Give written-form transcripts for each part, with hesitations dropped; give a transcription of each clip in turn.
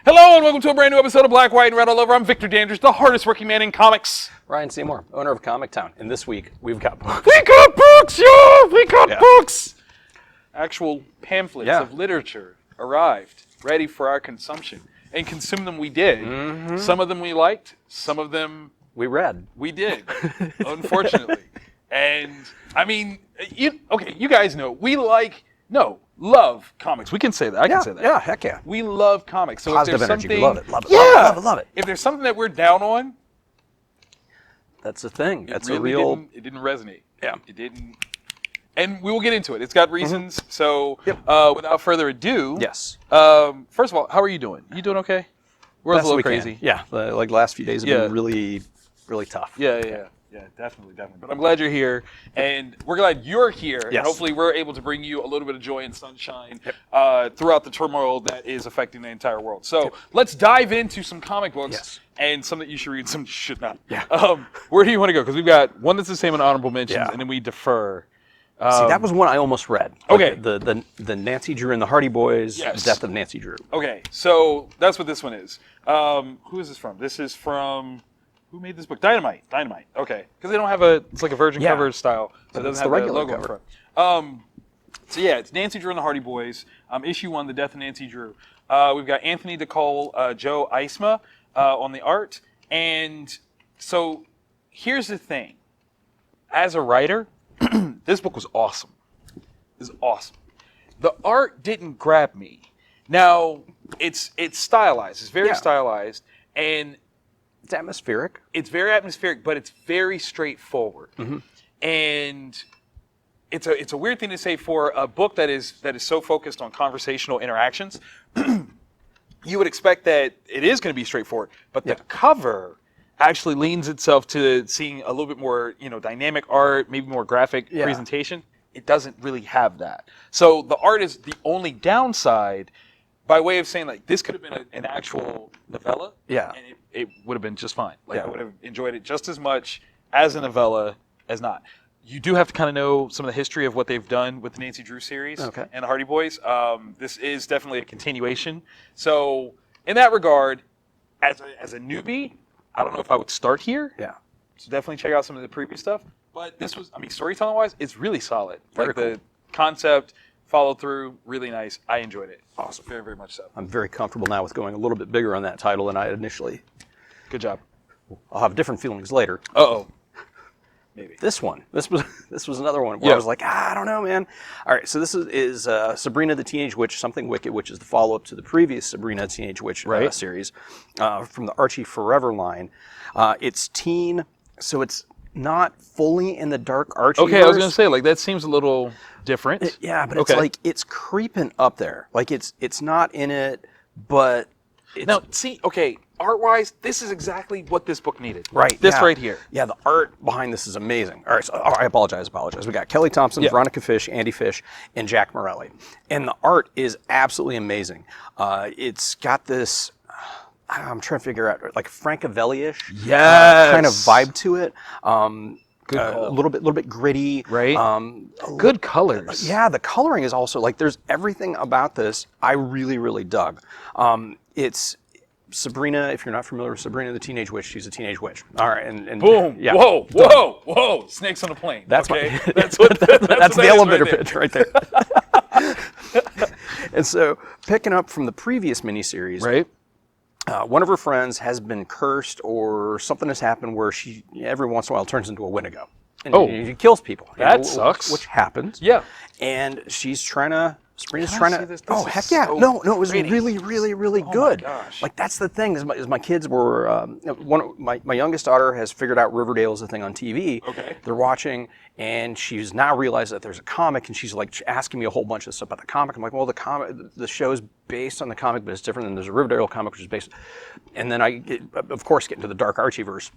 Hello and welcome to a brand new episode of Black, White, and Red All Over. I'm Victor Dandridge, the hardest working man in comics. Ryan Seymour, owner of Comic Town. And this week, we've got books. We got books, yo! We got books! Actual pamphlets of literature arrived, ready for our consumption. And consume them we did. Mm-hmm. Some of them we liked, some of them... we read. We did, unfortunately. And, I mean, you guys know, love comics. We can say that. I can say that. Yeah, heck yeah. We love comics. So positive if there's energy. Something, We love it. Love it. Yeah. Love it. Love it. If there's something that we're down on, that's a thing. That's really a real. It didn't resonate. Yeah. It didn't. And we will get into it. It's got reasons. Mm-hmm. So without further ado. Yes. First of all, how are you doing? You doing okay? We're a little crazy. Yeah. Like last few days have been really, really tough. Yeah, definitely. But I'm glad you're here, and we're glad you're here, yes. And hopefully we're able to bring you a little bit of joy and sunshine throughout the turmoil that is affecting the entire world. So let's dive into some comic books, and some that you should read, some you should not. Yeah. Where do you want to go? Because we've got one that's the same in honorable mentions, and then we defer. See, that was one I almost read. Okay. The Nancy Drew and the Hardy Boys, Death of Nancy Drew. Okay, so that's what this one is. Who is this from? This is from... Who made this book? Dynamite. Okay, because they don't have it's like a virgin cover style, so it doesn't have the regular logo cover. So it's Nancy Drew and the Hardy Boys. Issue 1, The Death of Nancy Drew. We've got Anthony DeCole, Joe Eisma on the art, and so here's the thing. As a writer, this book was awesome. It's awesome. The art didn't grab me. Now it's stylized. It's very stylized, and it's atmospheric. It's very atmospheric, but it's very straightforward. Mm-hmm. And it's a weird thing to say for a book that is so focused on conversational interactions. You would expect that it is going to be straightforward, but the cover actually leans itself to seeing a little bit more, dynamic art, maybe more graphic presentation. It doesn't really have that. So the art is the only downside, by way of saying, like, this could have been an actual novella, and it would have been just fine. Like, I would have enjoyed it just as much as a novella as not. You do have to kind of know some of the history of what they've done with the Nancy Drew series and the Hardy Boys. This is definitely a continuation. So, in that regard, as a newbie, I don't know if I would start here. Yeah. So definitely check out some of the previous stuff. But this was, storytelling-wise, it's really solid. Very cool. The concept... followed through, really nice. I enjoyed it. Awesome. Very, very much so. I'm very comfortable now with going a little bit bigger on that title than I had initially. Good job. I'll have different feelings later. Uh-oh. Maybe. This was another one where I was like, I don't know, man. All right, so this is Sabrina the Teenage Witch, Something Wicked, which is the follow-up to the previous Sabrina Teenage Witch series from the Archie Forever line. It's teen, so it's not fully in the dark Archie. Okay, I was going to say, like, that seems a little different. But it's like, it's creeping up there. Like, it's not in it, but it's... Now, see, art-wise, this is exactly what this book needed. Right. This right here. Yeah, the art behind this is amazing. All right, so I apologize. We got Kelly Thompson, Veronica Fish, Andy Fish, and Jack Morelli. And the art is absolutely amazing. It's got this... I'm trying to figure out, like, Francavelli-ish kind of vibe to it. Good call. A little bit gritty. Right. Good colors. Yeah, the coloring is also, like, there's everything about this I really, really dug. It's Sabrina, if you're not familiar with Sabrina the Teenage Witch, she's a teenage witch. All right, and boom. Yeah. Whoa. Snakes on a plane. That's that's the elevator pitch right there. And so, picking up from the previous miniseries, right. One of her friends has been cursed, or something has happened where she every once in a while turns into a Wendigo. And she kills people. That sucks. Which happens. Yeah. And Sabrina's trying to. This Oh, heck yeah. So no, it was really, really, really good. My gosh. Like, that's the thing, is my kids were, my youngest daughter has figured out Riverdale is a thing on TV. Okay. They're watching, and she's now realized that there's a comic, and she's like asking me a whole bunch of stuff about the comic. I'm like, well, the show is based on the comic, but it's different than there's a Riverdale comic, which is based. And then I, of course, get into the Dark Archieverse.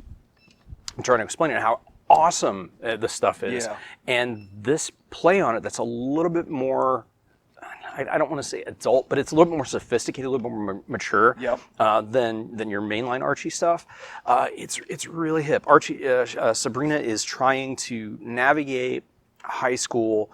I'm trying to explain it, how awesome this stuff is. Yeah. And this play on it that's a little bit more, I don't want to say adult, but it's a little bit more sophisticated, a little bit more mature than your mainline Archie stuff. It's really hip. Sabrina is trying to navigate high school.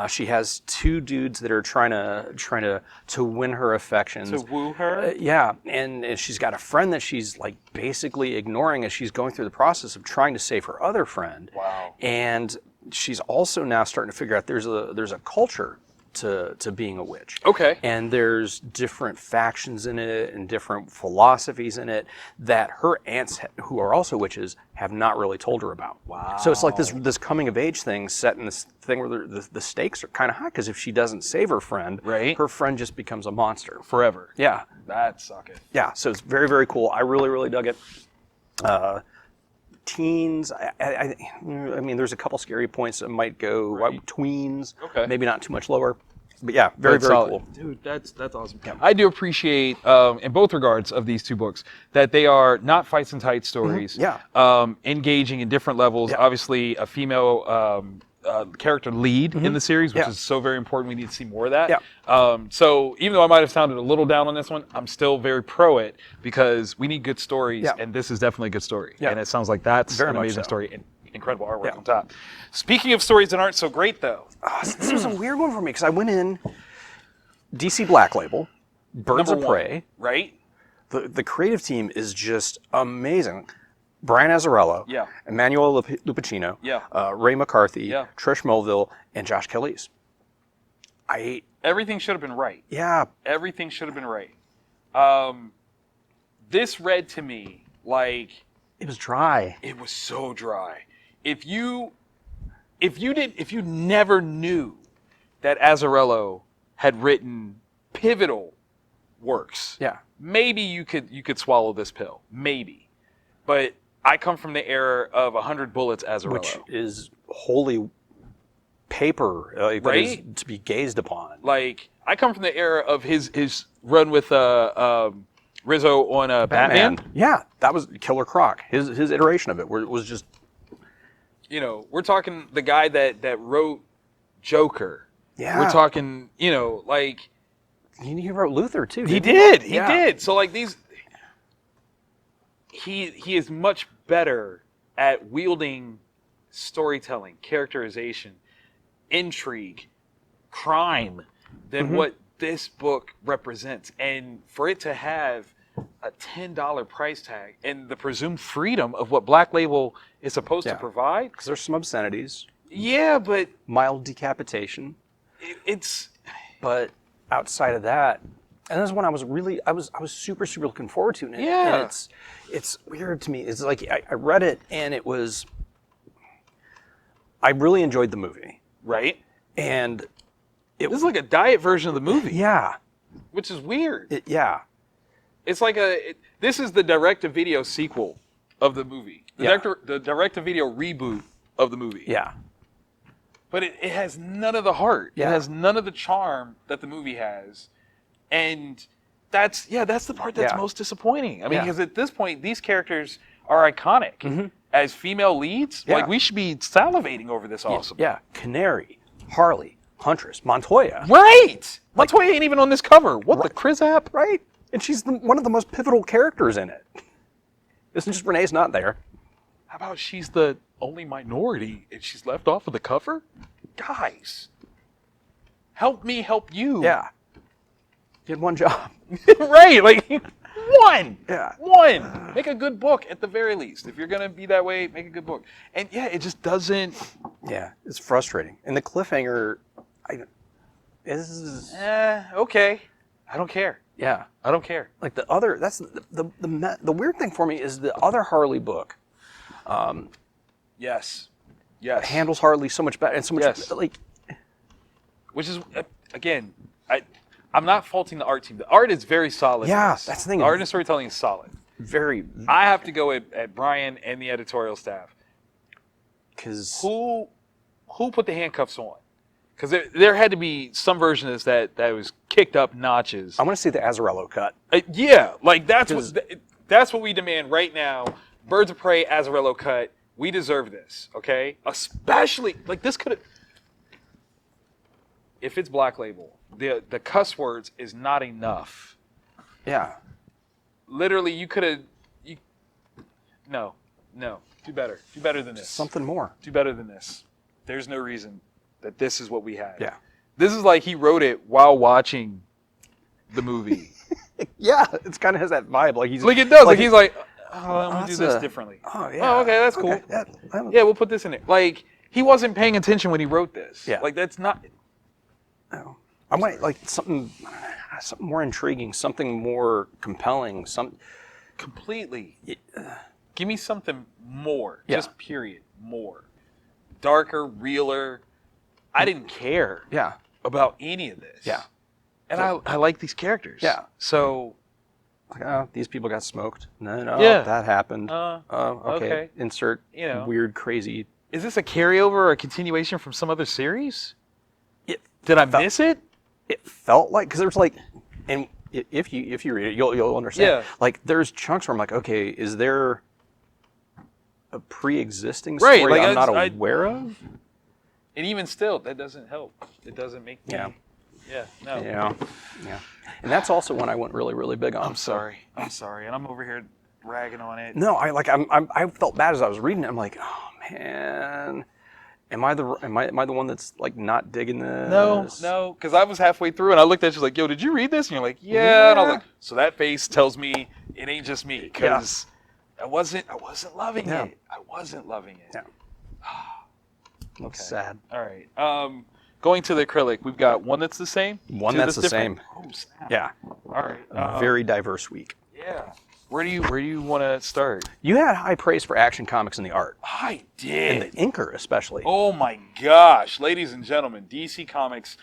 She has two dudes that are trying to win her affections. To woo her? Yeah, and she's got a friend that she's like basically ignoring as she's going through the process of trying to save her other friend. Wow. And she's also now starting to figure out there's a culture to being a witch. Okay. And there's different factions in it and different philosophies in it that her aunts, who are also witches, have not really told her about. Wow. So it's like this coming of age thing set in this thing where the stakes are kind of high, because if she doesn't save her friend, right, her friend just becomes a monster. Forever. Yeah. That suck it. Yeah, so it's very, very cool. I really, really dug it. Teens, I mean, there's a couple scary points that might go tweens. Okay. Maybe not too much lower. But yeah, very, very solid. cool. Dude, that's awesome. Yeah. I do appreciate, in both regards of these two books, that they are not fights and tights stories. Yeah. Engaging in different levels. Yeah. Obviously, a female character lead in the series, which Yeah. is so very important. We need to see more of that. Yeah. So even though I might have sounded a little down on this one, I'm still very pro it, because we need good stories, Yeah. and this is definitely a good story. Yeah. And it sounds like that's Very an much amazing so. story. And incredible artwork Yeah. on top. Speaking of stories that aren't so great, though. This was a weird one for me, because I went in DC Black Label, Birds Number of Prey. one, right? The creative team is just amazing. Brian Azzarello, Yeah. Emmanuel Lupacino, Yeah. Ray McCarthy, Yeah. Trish Mulville, and Josh Kelly's. Everything should have been right. Yeah. Everything should have been right. This read to me like It was dry. it was so dry. If you never knew that Azzarello had written pivotal works, Yeah. maybe you could swallow this pill. Maybe. But I come from the era of 100 Bullets Azzarello. Which is holy paper that Right? is to be gazed upon. Like, I come from the era of his run with Rizzo on Batman. Yeah, that was Killer Croc. His iteration of it was just You know, we're talking the guy that wrote Joker. Yeah. We're talking, you know, like he wrote Luther too. he didn't did. He did. So like these he is much better at wielding storytelling, characterization, intrigue, crime than what this book represents. And for it to have a $10 price tag and the presumed freedom of what Black Label is supposed to Yeah. provide. Because there's some obscenities, Yeah, but mild decapitation, it's but outside of that, and this one I was super looking forward to. And Yeah. and it's weird to me. It's like I read it and I really enjoyed the movie, right. and This is like a diet version of the movie, yeah, which is weird. yeah. It's like this is the direct-to-video sequel of the movie. The direct-to-video reboot of the movie. Yeah. But it has none of the heart. Yeah. It has none of the charm that the movie has. And that's the part that's Yeah. most disappointing. I mean, Yeah. because at this point, these characters are iconic. As female leads, Yeah. like we should be salivating over this awesome. Yeah. Canary, Harley, Huntress, Montoya. Right! Montoya ain't even on this cover. What, the Kriz app? Right? And she's one of the most pivotal characters in it. Isn't just Renee's not there? How about she's the only minority and she's left off of the cover? Guys, help me help you. Yeah. You had one job. Right, like one. Yeah. One. Make a good book at the very least. If you're going to be that way, make a good book. And yeah, it just doesn't. Yeah, it's frustrating. And the cliffhanger is Okay. I don't care. yeah. I don't care. Like the other, that's the weird thing for me is the other Harley book Yes. Yes. handles Harley so much better and so much Yes. like Which is, again, I'm not faulting the art team. The art is very solid. in Yeah, this. that's the thing. The art and storytelling is solid. very I have to go at Brian and the editorial staff. because Who put the handcuffs on? Because there had to be some version of this that was kicked up notches. I want to see the Azzarello cut. Yeah, like that's 'Cause- what we demand right now. Birds of Prey, Azzarello cut. We deserve this, okay? Especially like this could have. If it's Black Label, the cuss words is not enough. Yeah. Literally, you could have. No, do better. Do better than this. Something more. Do better than this. There's no reason that this is what we had. Yeah. This is like he wrote it while watching the movie. Yeah, it's kind of has that vibe. Like he's Like it does. Like he's like, I'm gonna do this differently. Oh yeah. Oh, okay, that's cool. Okay. Yeah, we'll put this in there. Like he wasn't paying attention when he wrote this. Yeah. Like that's not. No. I want like something more intriguing, something more compelling, Completely. Give me something more. Yeah. Just period. More. Darker, realer. I didn't care. Yeah. About any of this. Yeah. And I like these characters. Yeah. So. Like, oh, these people got smoked. No, Yeah. that happened. Okay. Insert weird, crazy. Is this a carryover or a continuation from some other series? Did I miss it? It felt like, because there was like, and if you read it, you'll understand. Yeah. Like there's chunks where I'm like, okay, is there a pre-existing story Right, like I'm not aware of? And even still, that doesn't help. It doesn't make me. Yeah. No. Yeah. And that's also one I went really, really big on. I'm sorry, and I'm over here ragging on it. No, I felt bad as I was reading it. I'm like, oh man, am I the one that's like not digging this? No, because I was halfway through and I looked at you like, yo, did you read this? And you're like, yeah. And I was like, so that face tells me it ain't just me because I wasn't loving it. I wasn't loving it. Yeah. Okay. Sad. All right. Going to the acrylic, we've got one that's the same. One that's the same. Oh snap! Yeah. All right. A very diverse week. Yeah. Where do you want to start? You had high praise for Action Comics and the art. I did. And the inker especially. Oh my gosh, ladies and gentlemen, DC Comics.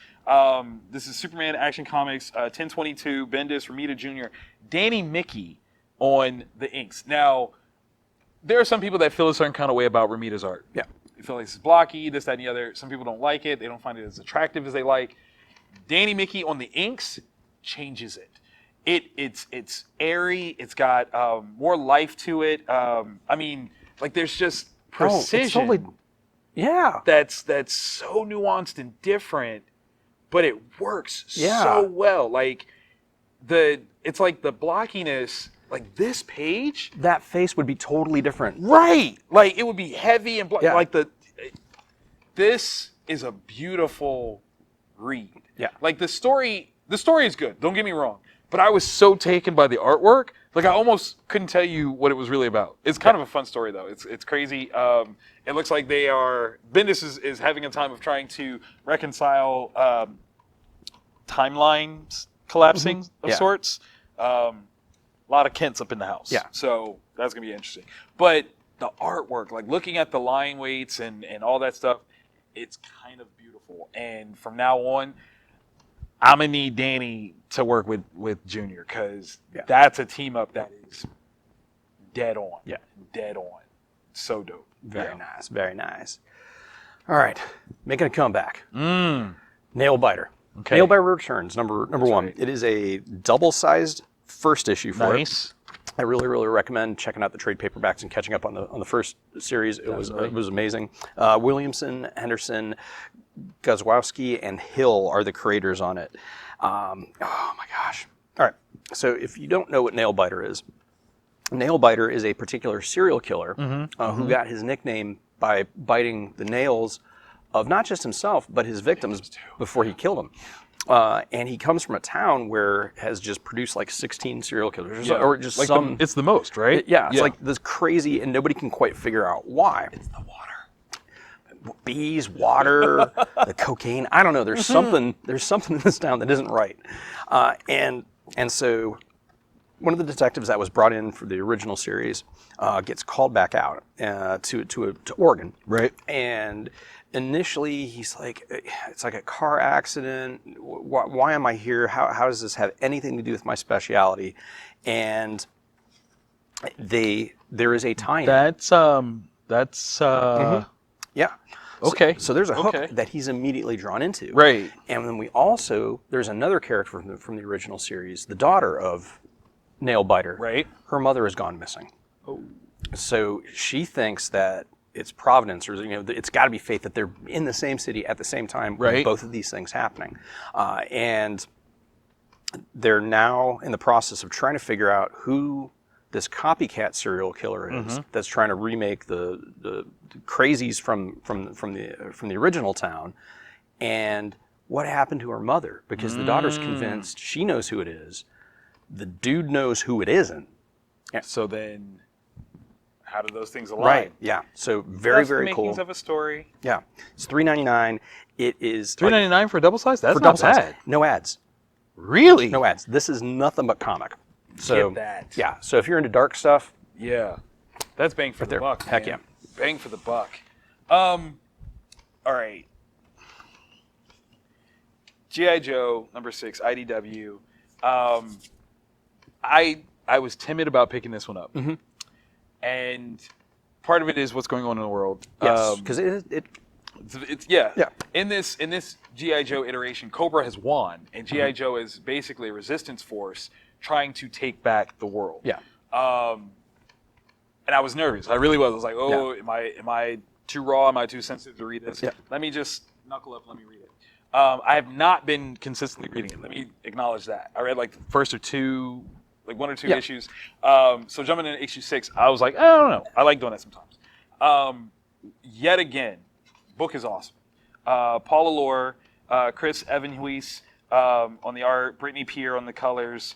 This is Superman Action Comics, 1022, Bendis, Romita Jr., Danny Mickey on the inks. Now, there are some people that feel a certain kind of way about Romita's art. Yeah. They feel like it's blocky, this, that, and the other. Some people don't like it. They don't find it as attractive as they like. Danny Mickey on the inks changes it. It's airy. It's got more life to it. I mean, like there's just precision. That's so nuanced and different, but it works so well. Like it's like the blockiness. Like this page, that face would be totally different. Right. Like it would be heavy and like this is a beautiful read. Yeah. Like the story is good. Don't get me wrong. But I was so taken by the artwork, like I almost couldn't tell you what it was really about. It's kind of a fun story though. It's crazy. It looks like Bendis is having a time of trying to reconcile timelines collapsing of sorts. A lot of Kents up in the house. Yeah. So that's going to be interesting. But the artwork, like looking at the line weights and all that stuff, it's kind of beautiful. And from now on, I'm going to need Danny to work with Junior because that's a team up that is dead on. Yeah. Dead on. So dope. Very nice. Very nice. All right. Making a comeback. Nailbiter. Okay. Nailbiter returns, number one. right. It is a double-sized first issue for Nice. it. I really, really recommend checking out the trade paperbacks and catching up on the first series. It was amazing. Williamson, Henderson, Guzwowski, and Hill are the creators on it. Oh my gosh. All right. So if you don't know what Nailbiter is a particular serial killer who got his nickname by biting the nails of not just himself, but his victims before he killed them. And he comes from a town where has just produced like 16 serial killers, or just like some. it's the most, right? It's like this crazy, and nobody can quite figure out why. It's the water. Bees, water, the cocaine. I don't know. There's something. There's something in this town that isn't right. And so, one of the detectives that was brought in for the original series gets called back out to Oregon. Right. And initially, he's like, it's like a car accident. Why am I here? How does this have anything to do with my specialty? And there is a tie-in. That's Yeah. Okay. So there's a hook that he's immediately drawn into. Right. And then there's another character from the original series, the daughter of Nailbiter. Right. Her mother has gone missing. Oh. So she thinks that it's Providence, or it's got to be fate that they're in the same city at the same time, with both of these things happening, and they're now in the process of trying to figure out who this copycat serial killer is that's trying to remake the crazies from the original town, and what happened to her mother, because the daughter's convinced she knows who it is. The dude knows who it isn't. So then, how do those things align? Right. Yeah. So very, That's very the cool. makings of a story. Yeah. It's $3.99. It is $3.99 for a double size? That's for not double size. bad. No ads. Really? No ads. This is nothing but comic. So Get that. yeah. So if you're into dark stuff, Yeah. That's bang for the there. buck. Heck man. yeah. Bang for the buck. All right. G.I. Joe, number 6, IDW. I was timid about picking this one up. Mm-hmm. And part of it is what's going on in the world. yes, because it Yeah. Yeah. In this G.I. Joe iteration, Cobra has won, and G.I. Joe is basically a resistance force trying to take back the world. yeah. And I was nervous. I really was. I was like, oh, am I too raw? Am I too sensitive to read this? Yeah. Let me just knuckle up. Let me read it. I have not been consistently reading it. Let me acknowledge that. I read like the first or two, like one or two issues. So jumping into issue 6, I was like, I don't know. I like doing that sometimes. Yet again, book is awesome. Paula Lore, Chris Evanhuis on the art, Brittany Peer on the colors.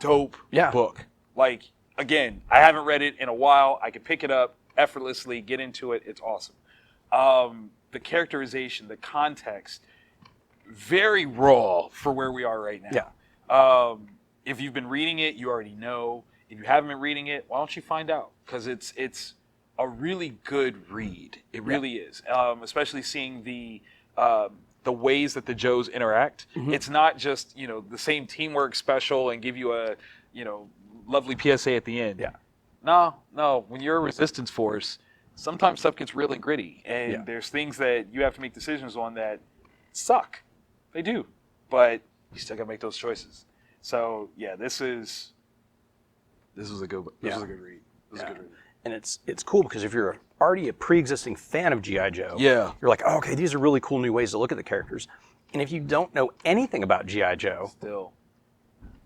Dope book. Like, again, I haven't read it in a while. I can pick it up effortlessly, get into it. It's awesome. The characterization, the context, very raw for where we are right now. Yeah. If you've been reading it, you already know. If you haven't been reading it, why don't you find out? Because it's a really good read. It really is. Especially seeing the ways that the Joes interact. Mm-hmm. It's not just, the same teamwork special and give you a, lovely PSA at the end. Yeah. No. When you're a resistance force, sometimes stuff gets real and gritty, and there's things that you have to make decisions on that suck. They do, but you still gotta make those choices. So yeah, this was a good read. This was a good read. And it's cool because if you're already a pre-existing fan of G.I. Joe, Yeah. you're like, oh, okay, these are really cool new ways to look at the characters. And if you don't know anything about G.I. Joe, Still,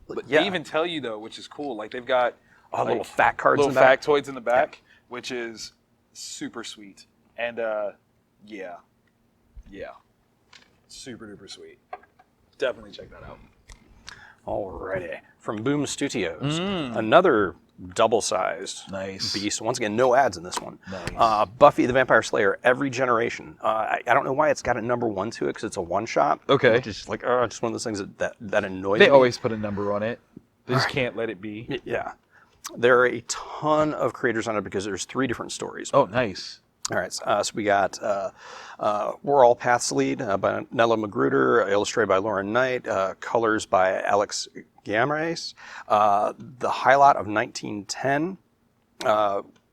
but yeah. they even tell you though, which is cool. Like they've got little fact cards little in the back. factoids in the back, which is super sweet. And yeah, super duper sweet. Definitely check that out. Alrighty. From Boom Studios, another double-sized Nice. beast. Once again, no ads in this one. Nice. Buffy the Vampire Slayer, Every Generation. I don't know why it's got a number 1 to it, because it's a one-shot. Okay. Which is like, just one of those things that annoys me. They always put a number on it. They just can't let it be. Yeah. There are a ton of creators on it because there's 3 different stories. Oh, nice. All right, so we got We're All Paths Lead by Nella Magruder, illustrated by Lauren Knight, colors by Alex Gamres. The Highlight of 1910,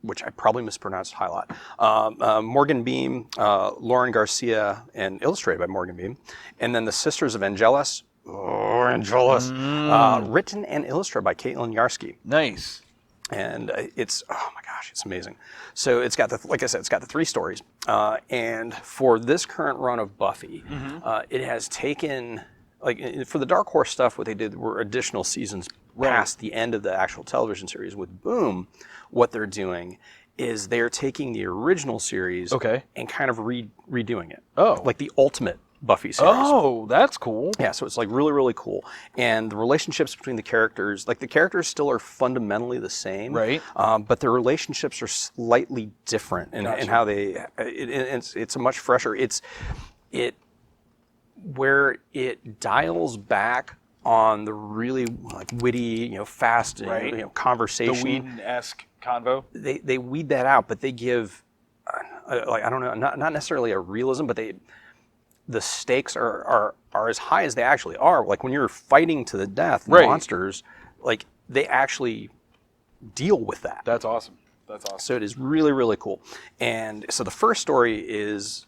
which I probably mispronounced Highlight. Morgan Beam, Lauren Garcia, and illustrated by Morgan Beam. And then The Sisters of Angelus, written and illustrated by Caitlin Yarsky. Nice. And it's, oh my gosh, it's amazing. So it's got like I said, it's got the 3 stories. And for this current run of Buffy, it has taken, like for the Dark Horse stuff, what they did were additional seasons past the end of the actual television series. With Boom, what they're doing is they're taking the original series and kind of redoing it. Oh. Like the ultimate Buffy series. Oh, that's cool. Yeah, so it's like really, really cool. And the relationships between the characters, like the characters still are fundamentally the same. Right. But their relationships are slightly different in how they, it's a much fresher, where it dials back on the really like witty, fast, conversation. The Whedon-esque convo. They weed that out, but they give, I don't know, not necessarily a realism, but the stakes are as high as they actually are. Like when you're fighting to the death, monsters, like they actually deal with that. That's awesome. So it is really, really cool. And so the first story is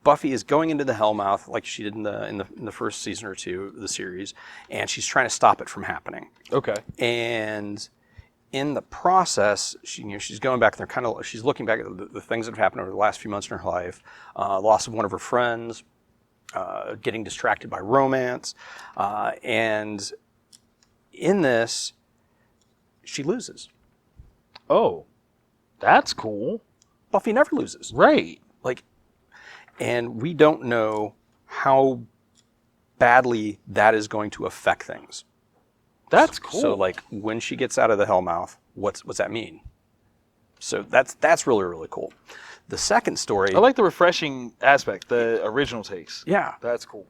Buffy is going into the Hellmouth like she did in the first season or 2 of the series, and she's trying to stop it from happening. Okay. And in the process, she's going back there, she's looking back at the things that have happened over the last few months in her life, loss of one of her friends, getting distracted by romance, and in this, she loses. Oh, that's cool. Buffy never loses. Right. Like, and we don't know how badly that is going to affect things. That's cool. So like when she gets out of the Hellmouth, what's that mean? So that's really, really cool. The second story. I like the refreshing aspect, the original takes. Yeah. That's cool.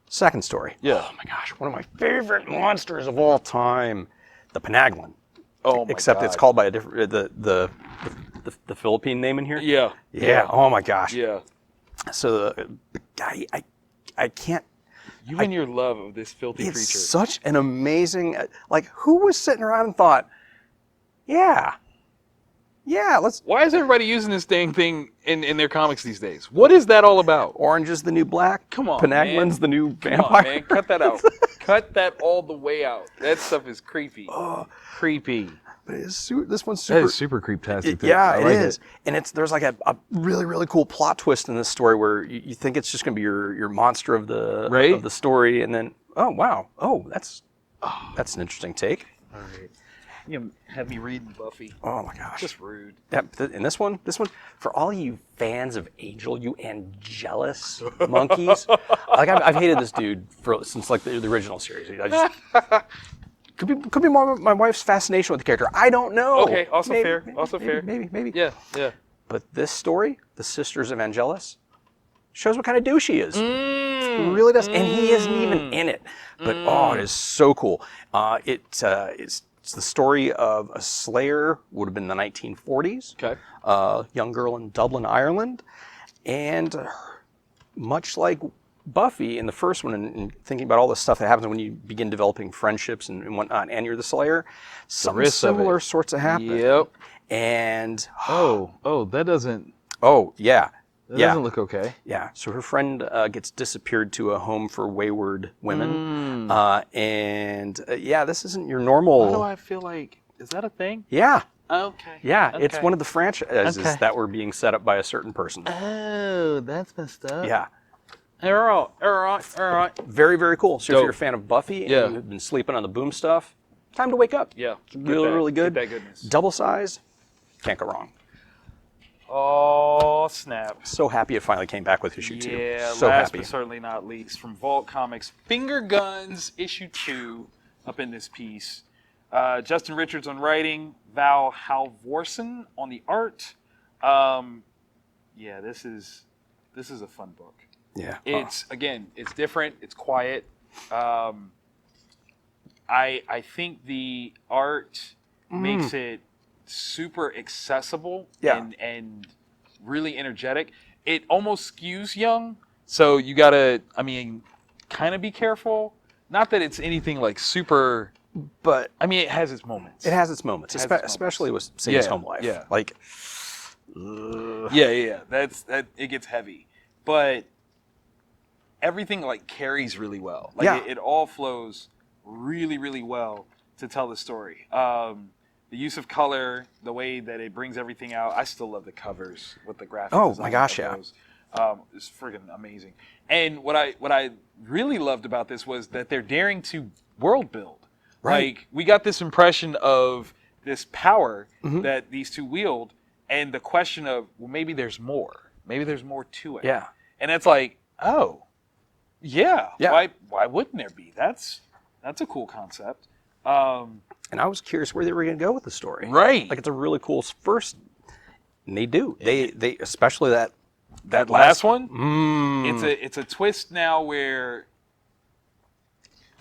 Second story. Yeah. Oh my gosh, one of my favorite monsters of all time, the Panaglin. Oh my Except God. it's called by a different the Philippine name in here. Yeah. Yeah. Oh my gosh. Yeah. So I can't. You and your love of this filthy It's creature. such an amazing. Like, who was sitting around and thought, yeah, let's. Why is everybody using this dang thing in their comics these days? What is that all about? Orange is the new black. Come on, Panaglin's man. the new Come vampire. on, man. Cut that out. Cut that all the way out. That stuff is creepy. Creepy. But this one's That super. is super creeptastic. Yeah, it is. And there's like a really, really cool plot twist in this story where you think it's just going to be your monster of the story, and then that's an interesting take. All right. You have me reading Buffy. Oh my gosh. Just rude. Yeah, and this one, for all you fans of Angel, you angelous monkeys. Like I've hated this dude since like the original series. I just could be more my wife's fascination with the character. I don't know. Okay, also fair. Maybe. Yeah. But this story, The Sisters of Angelus, shows what kind of douche he is. It really does, and he isn't even in it. But it is so cool. It's the story of a slayer, would have been the 1940s. Okay. Young girl in Dublin, Ireland, and much like Buffy in the first one, and thinking about all the stuff that happens when you begin developing friendships and whatnot, and you're the slayer, something similar sorts of happen. Yep. And that doesn't. Yeah. That doesn't look okay. Yeah. So her friend gets disappeared to a home for wayward women, this isn't your normal. Why do I feel like is that a thing? Yeah. Okay. Yeah, Okay. it's one of the franchises that were being set up by a certain person. Oh, that's messed up. Yeah. All right. Very, very cool. So if Dope. you're a fan of Buffy and Yeah. you've been sleeping on the boom stuff, time to wake up. Yeah. Really good. Get that goodness. Double size, can't go wrong. Oh, snap. So happy it finally came back with issue 2. Yeah, So last happy. but certainly not least, from Vault Comics, Finger Guns, issue 2, up in this piece. Justin Richards on writing, Val Halvorsen on the art. This is a fun book. Yeah. It's different. It's quiet. I think the art makes it super accessible and really energetic. It almost skews young, so you gotta, kind of be careful. Not that it's anything like super, but it has its moments. it has its moments, It has its moments. especially with Sadie's Home Life. Yeah. Like, Yeah. That it gets heavy, but everything like carries really well. Like it all flows really, really well to tell the story. The use of color, the way that it brings everything out. I still love the covers with the graphic. Oh, design my gosh, of yeah. those. It's friggin' amazing. And what I really loved about this was that they're daring to world build. Right. Like we got this impression of this power that these two wield, and the question of, well, maybe there's more. Maybe there's more to it. Yeah. And it's like, oh, yeah. Yeah. Why wouldn't there be? That's a cool concept. and I was curious where they were going to go with the story. Right. Like, it's a really cool first. And they do. They especially that last one. It's a twist now where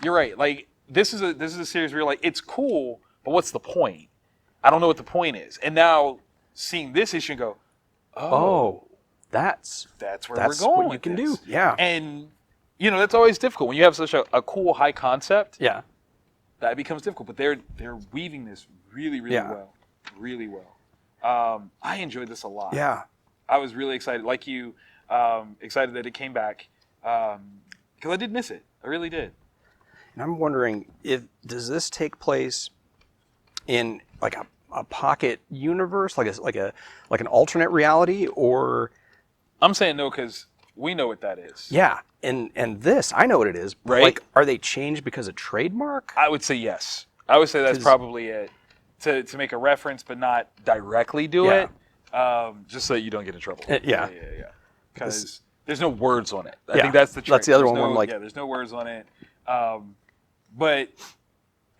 you're right. Like this is a series where you're like, it's cool, but what's the point? I don't know what the point is. And now seeing this issue and go, that's where we're going. What you with can this. do. Yeah. And that's always difficult when you have such a cool high concept. Yeah. That becomes difficult. But they're weaving this really, really well. Really well. I enjoyed this a lot. Yeah. I was really excited, like you, excited that it came back, because I did miss it. I really did. And I'm wondering, does this take place in like a pocket universe, like an alternate reality, or? I'm saying no because we know what that is. Yeah, and this, I know what it is. But Right. Like, are they changed because of trademark? I would say yes. I would say that's probably it. To make a reference, but not directly do it, just so that you don't get in trouble. Yeah. Because There's no words on it. I Yeah, think that's the trick. that's the other There's one where I'm like- yeah, there's no words on it.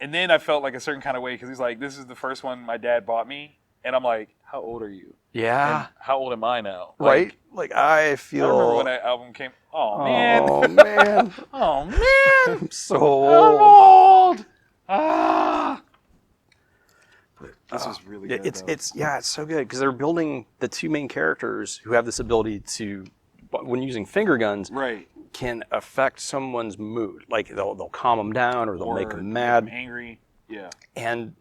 And then I felt like a certain kind of way because he's like, this is the first one my dad bought me. And I'm like, how old are you? Yeah. And how old am I now? Right? Like, I feel... I remember when that album came. Oh, man. Oh, man. Oh, man. I'm so I'm old. old. Ah. This was really good. It's so good because they're building the two main characters who have this ability to, when using finger guns, right, can affect someone's mood. Like they'll calm them down or they'll make them mad, angry. Yeah, and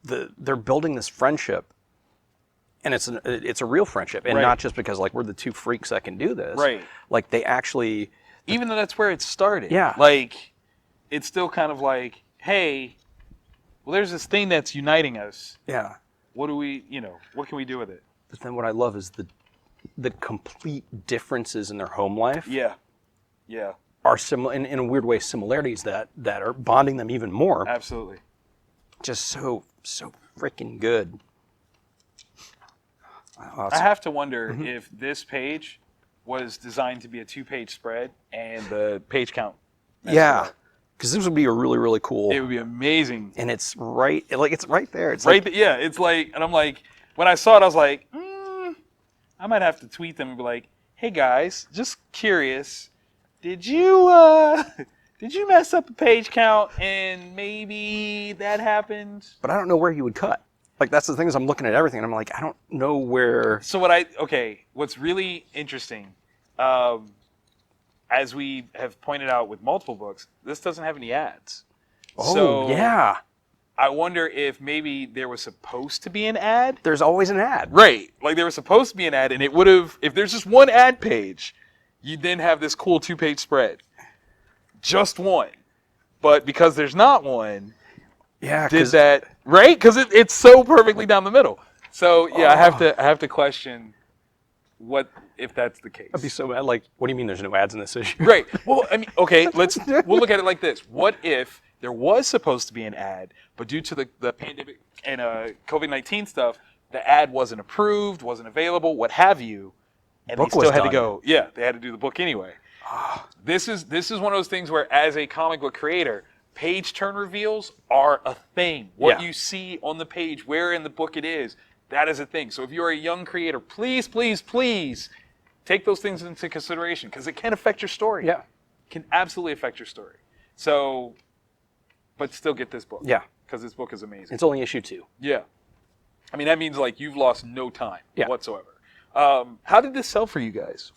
they're building this friendship, and it's a real friendship, and right. not just because like we're the two freaks that can do this. Right. Like they actually, even though that's where it started. Yeah. Like it's still kind of like, hey. Well, there's this thing that's uniting us. Yeah. What do we, what can we do with it? But then what I love is the complete differences in their home life. Yeah. Yeah. Are similar in a weird way, similarities that are bonding them even more. Absolutely. Just so freaking good. I have to wonder if this page was designed to be a 2-page spread and the page count. Yeah. Because this would be a really, really cool. It would be amazing. And it's right there. It's right. Yeah. It's like, and I'm like, when I saw it, I was like, I might have to tweet them and be like, hey guys, just curious, did you mess up a page count and maybe that happened? But I don't know where you would cut. Like that's the thing is I'm looking at everything and I'm like, I don't know where. So what's really interesting, as we have pointed out with multiple books, this doesn't have any ads. Oh, so yeah. I wonder if maybe there was supposed to be an ad. There's always an ad. Right. Like there was supposed to be an ad, and it would have, if there's just one ad page, you'd then have this cool 2-page spread. Just one. But because there's not one, yeah, did that, right? Because it's so perfectly down the middle. So, yeah, I have to question what if that's the case. I'd be so mad. Like, what do you mean there's no ads in this issue? Right. Well, I mean, okay, we'll look at it like this. What if there was supposed to be an ad, but due to the pandemic and COVID-19 stuff, the ad wasn't approved, wasn't available, what have you, and Book they still was had to done. go. Yeah, they had to do the book anyway. This is one of those things where, as a comic book creator, page turn reveals are a thing. What Yeah. you see on the page, where in the book it is, that is a thing. So if you're a young creator, please, please, please take those things into consideration because it can affect your story. Yeah. It can absolutely affect your story. So, but still get this book. Yeah. Because this book is amazing. It's only issue 2. Yeah. I mean, that means like you've lost no time whatsoever. How did this sell for you guys?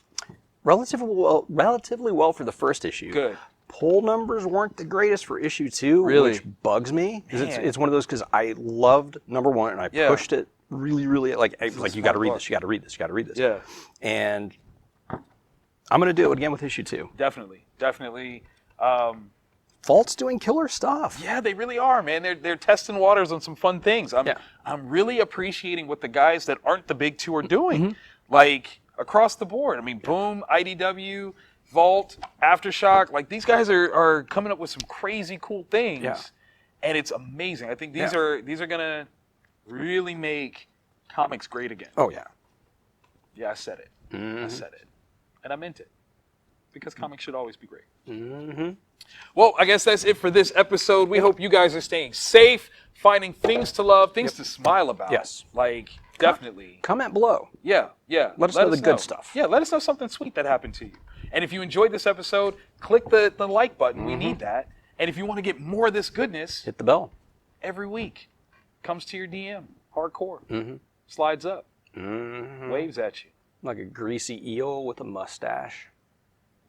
Relatively well for the first issue. Good. Poll numbers weren't the greatest for issue 2, Really? which bugs me. 'Cause Man. it's one of those because I loved number 1 and I pushed it really, really like you got to read book. this, you got to read this, you got to read this. Yeah. And I'm gonna do it again with issue 2. Definitely. Vault's doing killer stuff. Yeah, they really are, man. They're testing waters on some fun things. I'm really appreciating what the guys that aren't the big two are doing, like across the board. I mean, Boom, IDW, Vault, Aftershock. Like these guys are coming up with some crazy cool things, and it's amazing. I think these are gonna really make comics great again. Oh yeah. Yeah, I said it. I said it, and I meant it because comics should always be great. Mm-hmm. Well, I guess that's it for this episode. We hope you guys are staying safe, finding things to love, things to smile about. Yes. Like, definitely. Comment below. Yeah. Let us know the good stuff. Yeah, let us know something sweet that happened to you. And if you enjoyed this episode, click the like button. We need that. And if you want to get more of this goodness, Hit the bell. every week, comes to your DM. Hardcore. Slides up. Waves at you. Like a greasy eel with a mustache.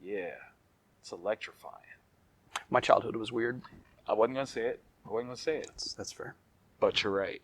Yeah. It's electrifying. My childhood was weird. I wasn't going to say it. That's fair. But you're right.